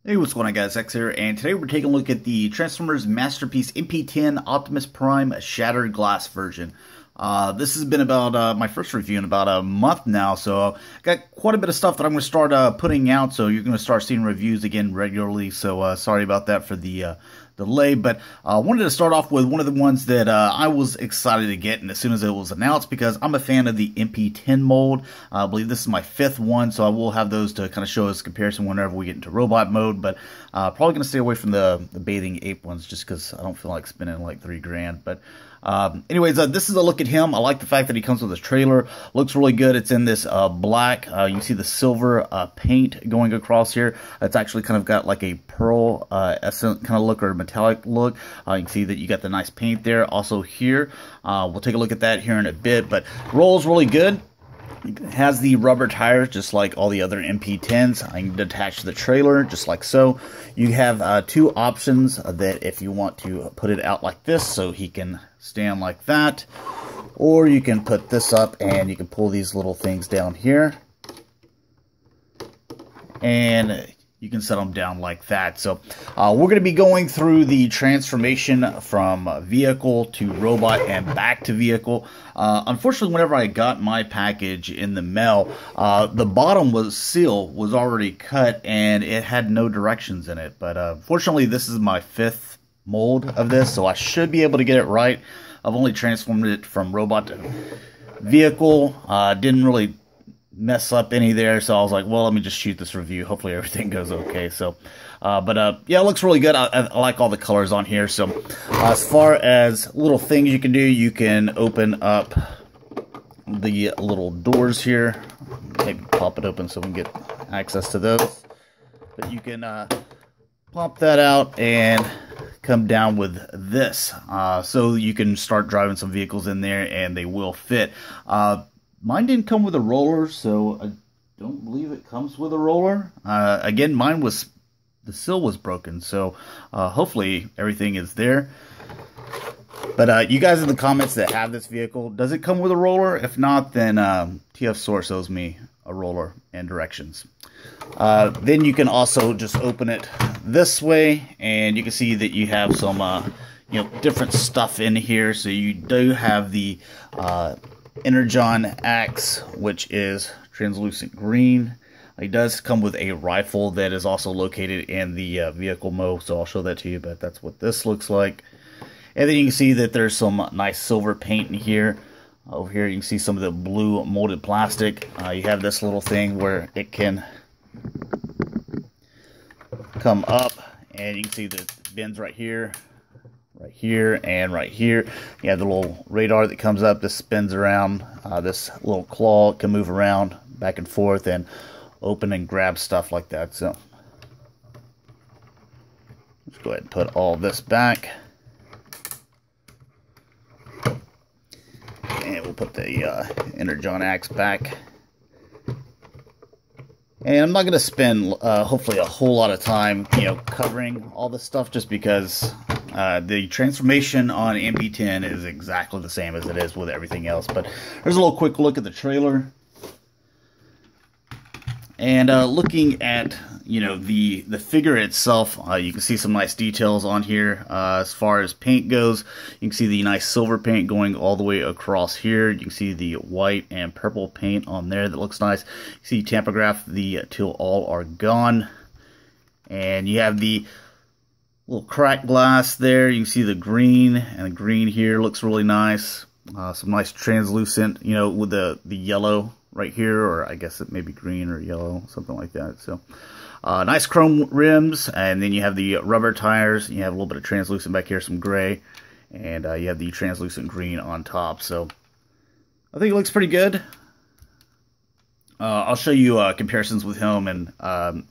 Hey, what's going on, guys? X here, and today we're taking a look at the Transformers Masterpiece MP-10 Optimus Prime Shattered Glass version. This has been about my first review in about a month now, so I got quite a bit of stuff that I'm going to start putting out, so you're going to start seeing reviews again regularly, so sorry about that for the delay, but I wanted to start off with one of the ones that I was excited to get, and as soon as it was announced, because I'm a fan of the MP-10 mold. I believe this is my 5th one, so I will have those to kind of show us comparison whenever we get into robot mode, but probably going to stay away from the bathing ape ones just because I don't feel like spending like $3,000, but anyways, this is a look at him. I like the fact that he comes with a trailer. Looks really good. It's in this black. You can see the silver paint going across here. It's actually kind of got like a pearl essence kind of look, or metallic look. You can see that you got the nice paint there. Also here, we'll take a look at that here in a bit, but rolls really good. It has the rubber tires just like all the other MP-10s. I can detach the trailer just like so. You have two options that if you want to put it out like this so he can stand like that, or you can put this up and you can pull these little things down here and you can set them down like that. So we're going to be going through the transformation from vehicle to robot and back to vehicle. Unfortunately, whenever I got my package in the mail, the bottom seal was already cut and it had no directions in it. But fortunately, this is my 5th mold of this, so I should be able to get it right. I've only transformed it from robot to vehicle. Didn't really mess up any there, so I was like, well, let me just shoot this review. Hopefully everything goes okay. So yeah, it looks really good. I like all the colors on here. So as far as little things you can do, you can open up the little doors here. Maybe pop it open so we can get access to those. But you can pop that out and come down with this, so you can start driving some vehicles in there and they will fit. Mine didn't come with a roller, so I don't believe it comes with a roller. Again, mine was, the seal was broken, so hopefully everything is there. But you guys in the comments that have this vehicle, does it come with a roller? If not, then TF Source owes me a roller and directions. Then you can also just open it this way, and you can see that you have some different stuff in here. So you do have the Energon axe, which is translucent green. It does come with a rifle that is also located in the vehicle mode, so I'll show that to you, but that's what this looks like. And then you can see that there's some nice silver paint in here. Over here you can see some of the blue molded plastic. You have this little thing where it can come up, and you can see the bends right here, and right here. You have the little radar that comes up. This spins around. This little claw can move around back and forth and open and grab stuff like that. So let's go ahead and put all this back. And we'll put the Energon axe back. And I'm not going to spend, hopefully, a whole lot of time, covering all this stuff, just because the transformation on MP-10 is exactly the same as it is with everything else. But there's a little quick look at the trailer. And looking at, the figure itself, you can see some nice details on here. As far as paint goes, you can see the nice silver paint going all the way across here. You can see the white and purple paint on there that looks nice. You see tampograph the till all are gone. And you have the little cracked glass there. You can see the green, and the green here looks really nice. Some nice translucent, with the yellow right here, or I guess it may be green or yellow, something like that. So nice chrome rims, and then you have the rubber tires. You have a little bit of translucent back here, some gray, and you have the translucent green on top. So I think it looks pretty good. I'll show you comparisons with him and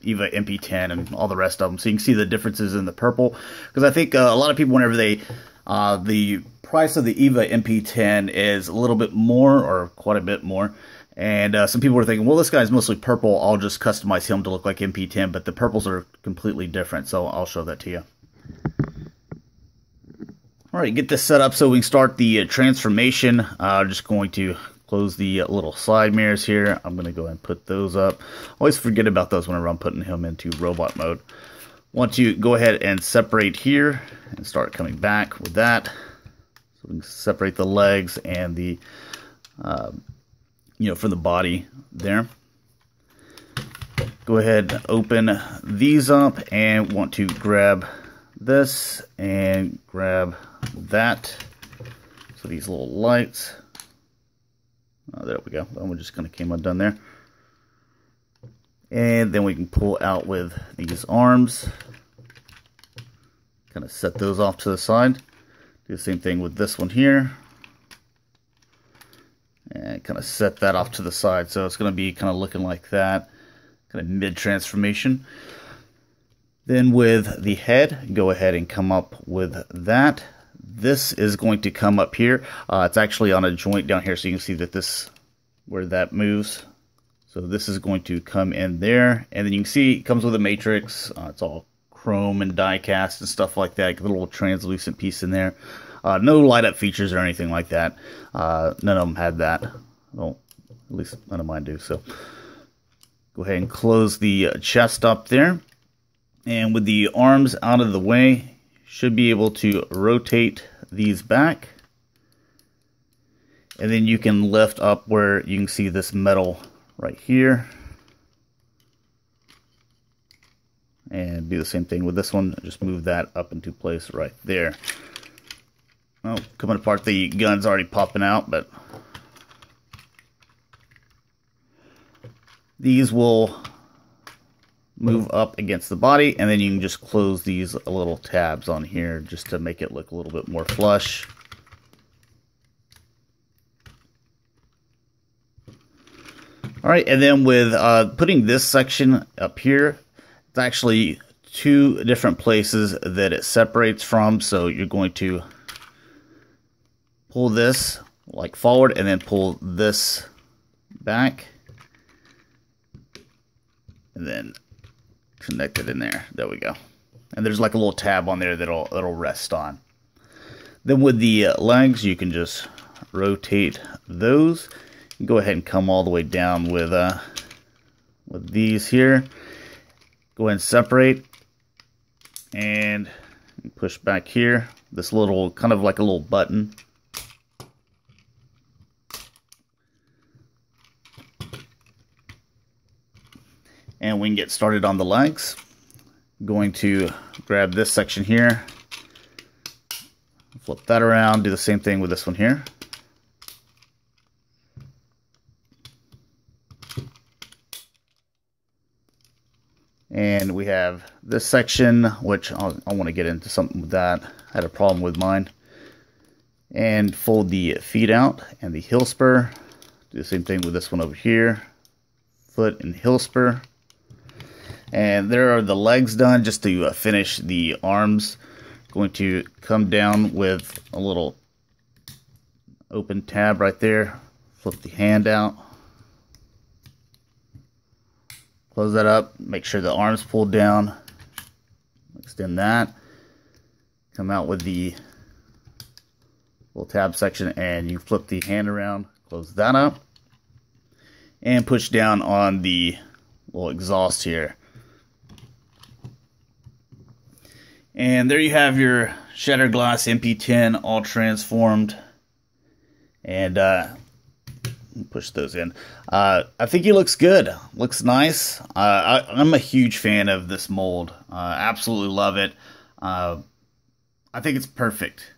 EVA MP-10 and all the rest of them, so you can see the differences in the purple. Because I think a lot of people, whenever they the price of the EVA MP-10 is a little bit more, or quite a bit more. And some people were thinking, well, this guy's mostly purple, I'll just customize him to look like MP-10, but the purples are completely different, so I'll show that to you. Alright, get this set up so we can start the transformation. I'm just going to close the little side mirrors here. I'm going to go ahead and put those up. Always forget about those whenever I'm putting him into robot mode. Want to go ahead and separate here and start coming back with that. So we can separate the legs and the, from the body there. Go ahead and open these up and want to grab this and grab that. So these little lights. Oh, there we go. That one just kind of came undone there. And then we can pull out with these arms. Kind of set those off to the side. Do the same thing with this one here. And kind of set that off to the side. So it's going to be kind of looking like that. Kind of mid-transformation. Then with the head, go ahead and come up with that. This is going to come up here. It's actually on a joint down here, so you can see that this, where that moves. So this is going to come in there. And then you can see it comes with a matrix. It's all chrome and die cast and stuff like that. Get a little translucent piece in there. No light up features or anything like that. None of them had that. Well, at least none of mine do. So go ahead and close the chest up there. And with the arms out of the way, should be able to rotate these back. And then you can lift up where you can see this metal right here. And do the same thing with this one. Just move that up into place right there. Oh, coming apart, the gun's already popping out, but these will move up against the body, and then you can just close these little tabs on here just to make it look a little bit more flush. All right, and then with putting this section up here, it's actually two different places that it separates from. So you're going to pull this like forward and then pull this back, and then connect it in there. There we go. And there's like a little tab on there that'll rest on. Then with the legs, you can just rotate those. Go ahead and come all the way down with these here. Go ahead and separate and push back here. This little, kind of like a little button. And we can get started on the legs. Going to grab this section here, flip that around, do the same thing with this one here. And we have this section, which I want to get into something with that. I had a problem with mine. And fold the feet out and the heel spur. Do the same thing with this one over here. Foot and heel spur. And there are the legs done. Just to finish the arms, going to come down with a little open tab right there. Flip the hand out. Close that up. Make sure the arms pulled down. Extend that. Come out with the little tab section, and you flip the hand around. Close that up. And push down on the little exhaust here. And there you have your Shattered Glass MP-10 all transformed. And push those in. I think he looks good. Looks nice. I'm a huge fan of this mold. Absolutely love it. I think it's perfect.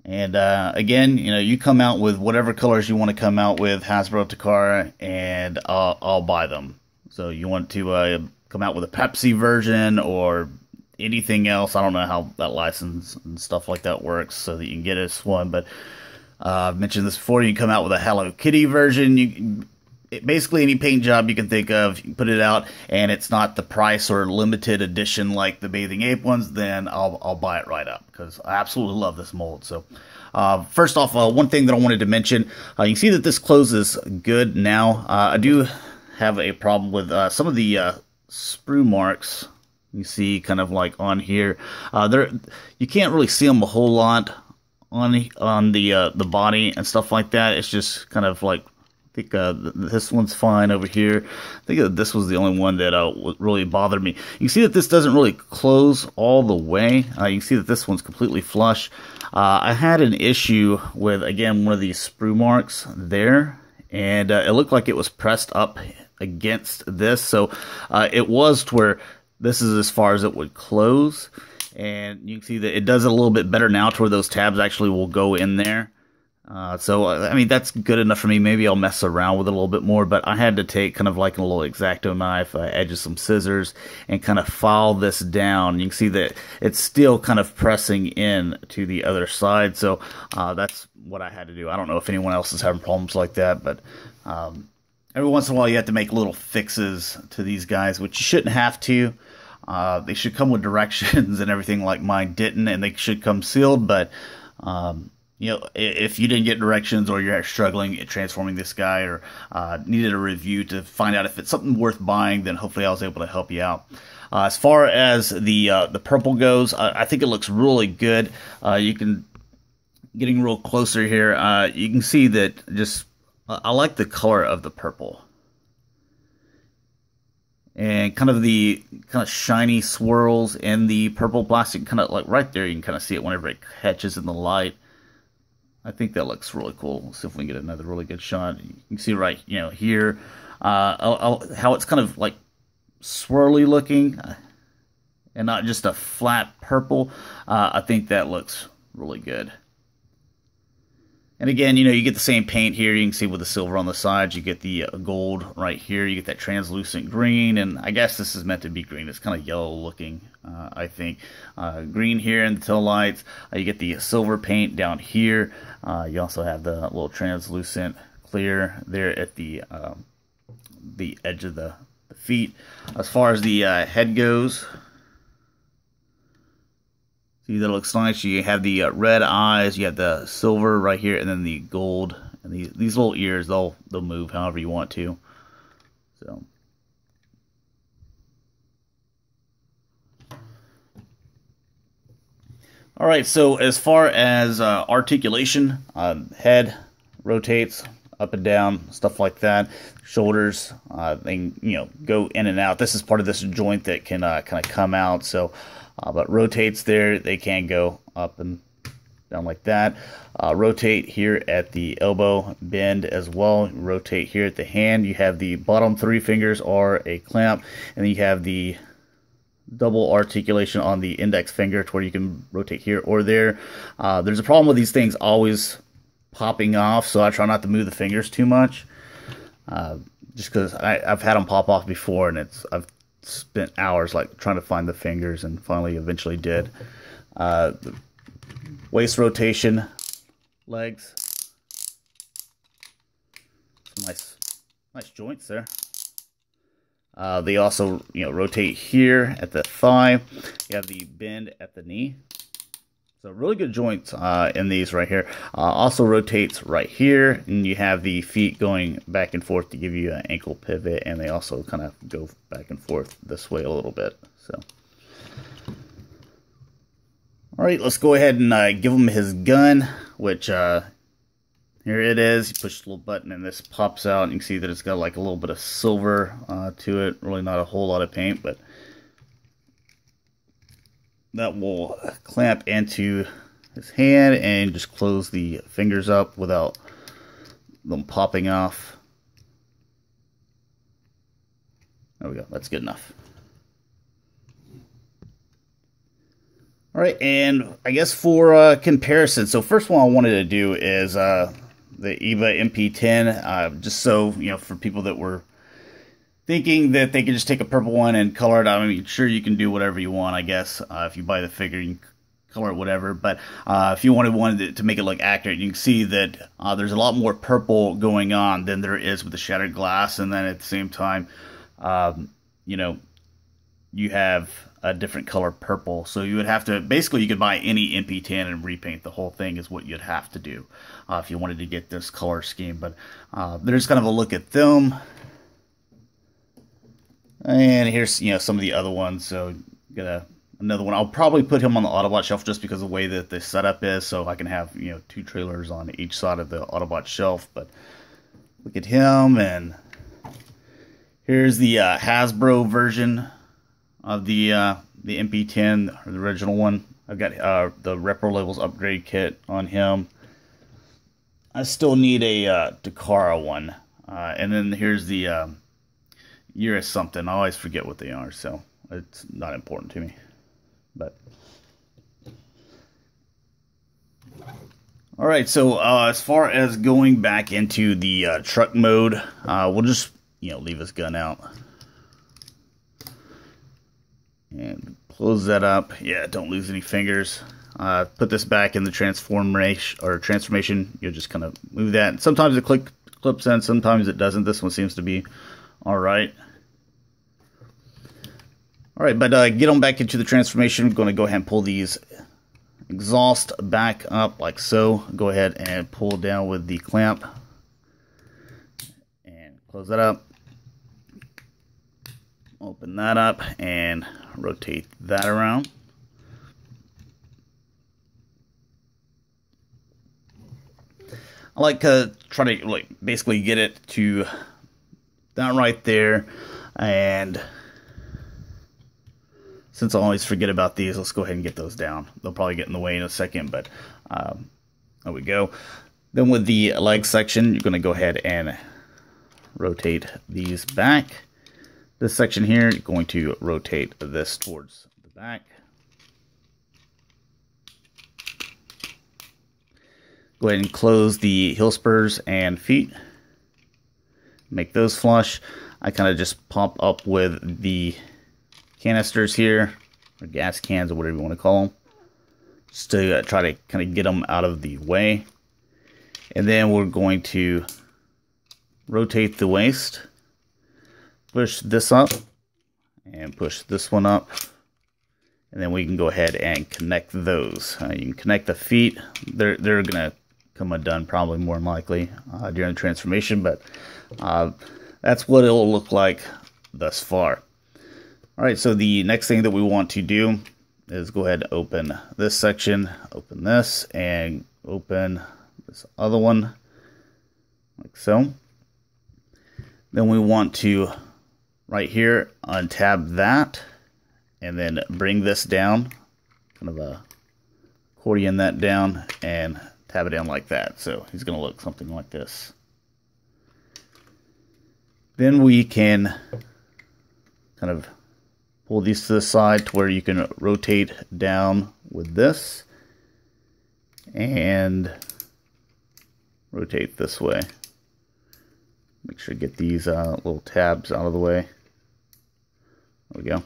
And again, you come out with whatever colors you want to come out with, Hasbro, Takara, and I'll buy them. So you want to come out with a Pepsi version or anything else. I don't know how that license and stuff like that works so that you can get this one, but I've mentioned this before. You can come out with a Hello Kitty version. Basically any paint job you can think of, you can put it out, and it's not the price or limited edition like the Bathing Ape ones, then I'll buy it right up, because I absolutely love this mold. So first off, one thing that I wanted to mention, you can see that this closes good now. I do have a problem with some of the sprue marks. You see kind of like on here. You can't really see them a whole lot on the body and stuff like that. It's just kind of like think this one's fine over here. I think this was the only one that really bothered me. You can see that this doesn't really close all the way. You can see that this one's completely flush. I had an issue with, again, one of these sprue marks there, and it looked like it was pressed up against this. So it was to where this is as far as it would close. And you can see that it does it a little bit better now to where those tabs actually will go in there. So, I mean, that's good enough for me. Maybe I'll mess around with it a little bit more, but I had to take kind of like a little X-Acto knife, edges some scissors, and kind of file this down. You can see that it's still kind of pressing in to the other side, so that's what I had to do. I don't know if anyone else is having problems like that, but every once in a while you have to make little fixes to these guys, which you shouldn't have to. They should come with directions and everything, like mine didn't, and they should come sealed, but you know, if you didn't get directions or you're struggling at transforming this guy or needed a review to find out if it's something worth buying, then hopefully I was able to help you out. As far as the purple goes, I think it looks really good. You can, getting real closer here, you can see that just, I like the color of the purple. And kind of the shiny swirls in the purple plastic, kind of like right there, you can kind of see it whenever it catches in the light. I think that looks really cool. Let's see if we can get another really good shot. You can see right, you know, here, how it's kind of like swirly looking, and not just a flat purple. I think that looks really good. And again, you know, you get the same paint here. You can see with the silver on the sides, you get the gold right here. You get that translucent green, and I guess this is meant to be green. It's kind of yellow looking, I think. Green here in the tail lights. You get the silver paint down here. You also have the little translucent clear there at the edge of the feet. As far as the head goes, see, that looks nice. You have the red eyes, you have the silver right here, and then the gold. And these little ears, they'll move however you want to. So, all right. So as far as articulation, head rotates up and down, stuff like that. Shoulders, they go in and out. This is part of this joint that can kind of come out. So. But rotates there, they can go up and down like that. Rotate here at the elbow, bend as well. Rotate here at the hand. You have the bottom 3 fingers are a clamp, and then you have the double articulation on the index finger to where you can rotate here or there. There's a problem with these things always popping off, so I try not to move the fingers too much. Just because I've had them pop off before, and I've spent hours like trying to find the fingers, and finally eventually did. Waist rotation, legs, some nice joints there. They also rotate here at the thigh. You have the bend at the knee. So really good joints in these right here. Also rotates right here, and you have the feet going back and forth to give you an ankle pivot, and they also kind of go back and forth this way a little bit. So, all right, let's go ahead and give him his gun, which here it is. You push the little button, and this pops out, and you can see that it's got like a little bit of silver to it. Really not a whole lot of paint, but that will clamp into his hand and just close the fingers up without them popping off. There we go. That's good enough. All right, and I guess for comparison, so first one I wanted to do is the EVA MP-10, just so, for people that were thinking that they could just take a purple one and color it. I mean, sure, you can do whatever you want, I guess. If you buy the figure, you can color it whatever. But if you wanted to make it look accurate, you can see that there's a lot more purple going on than there is with the shattered glass. And then at the same time, you have a different color purple. So you would have to, basically, you could buy any MP-10 and repaint the whole thing is what you'd have to do if you wanted to get this color scheme. But there's kind of a look at them. And here's some of the other ones. So got another one. I'll probably put him on the Autobot shelf just because of the way that the setup is, so I can have 2 trailers on each side of the Autobot shelf. But look at him, and here's the Hasbro version of the MP-10, or the original one. I've got the Repro Levels upgrade kit on him. I still need a Takara one. And then here's the year of something. I always forget what they are, so it's not important to me. But all right, so as far as going back into the truck mode, we'll just leave this gun out and close that up. Yeah, don't lose any fingers. Put this back in the transformation. You'll just kind of move that. Sometimes it clips in, sometimes it doesn't. This one seems to be all right. All right, but get on back into the transformation. I'm going to go ahead and pull these exhaust back up like so. Go ahead and pull down with the clamp and close that up. Open that up and rotate that around. I like to try to basically get it to that right there, and since I always forget about these, let's go ahead and get those down. They'll probably get in the way in a second, but there we go. Then with the leg section, you're going to go ahead and rotate these back. This section here, you're going to rotate this towards the back. Go ahead and close the heel spurs and feet. Make those flush. I kind of just pop up with the canisters here, or gas cans, or whatever you want to call them, just to try to kind of get them out of the way. And then we're going to rotate the waist, push this up, and push this one up. And then we can go ahead and connect those. You can connect the feet. They're going to come undone probably more than likely during the transformation, but that's what it'll look like thus far. All right, so the next thing that we want to do is go ahead and open this section, open this, and open this other one like so. Then we want to right here untab that and then bring this down, kind of a accordion that down and tab it in like that. So he's going to look something like this. Then we can kind of pull these to the side to where you can rotate down with this and rotate this way. Make sure to get these little tabs out of the way. There we go.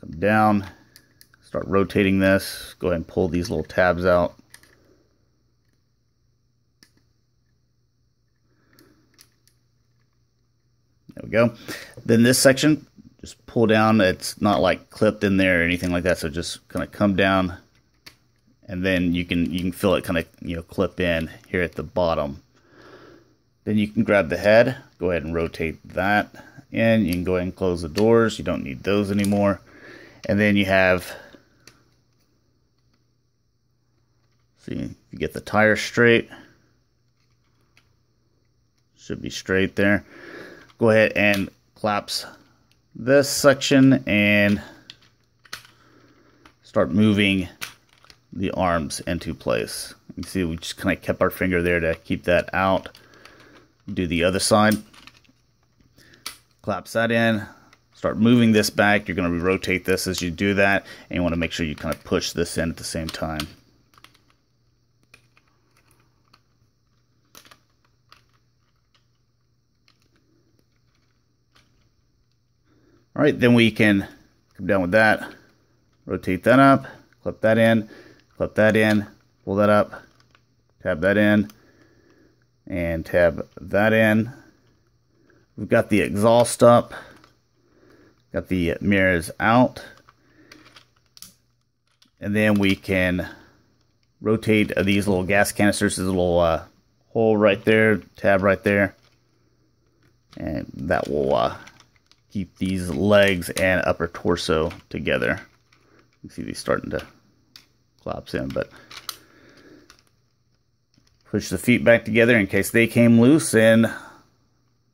Come down. Start rotating this. Go ahead and pull these little tabs out. There we go. Then this section, just pull down. It's not like clipped in there or anything like that, so just kind of come down, and then you can feel it kind of clip in here at the bottom. Then you can grab the head. Go ahead and rotate that in. You can go ahead and close the doors. You don't need those anymore. And then you have, see, you get the tire straight. Should be straight there. Go ahead and collapse this section and start moving the arms into place. You can see we just kind of kept our finger there to keep that out. Do the other side. Collapse that in. Start moving this back. You're going to rotate this as you do that, and you want to make sure you kind of push this in at the same time. All right, then we can come down with that, rotate that up, clip that in, pull that up, tab that in, and tab that in. We've got the exhaust up, got the mirrors out, and then we can rotate these little gas canisters. There's a little hole right there, tab right there, and that will keep these legs and upper torso together. You can see these starting to collapse in, but Push the feet back together in case they came loose, and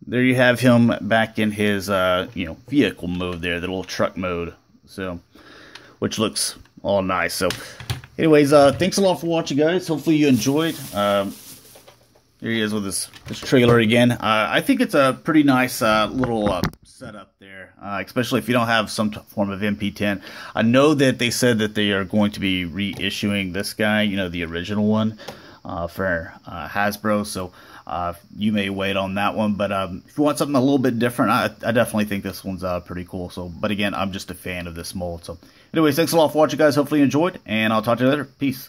there you have him back in his, vehicle mode there, the little truck mode. So, which looks all nice. So, anyways, thanks a lot for watching, guys. Hopefully you enjoyed. Here he is with this trailer again. I think it's a pretty nice little setup there, especially if you don't have some form of MP-10. I know that they said that they are going to be reissuing this guy, the original one, for Hasbro. So you may wait on that one. But if you want something a little bit different, I definitely think this one's pretty cool. So, but again, I'm just a fan of this mold. So anyways, thanks a lot for watching, guys. Hopefully you enjoyed, and I'll talk to you later. Peace.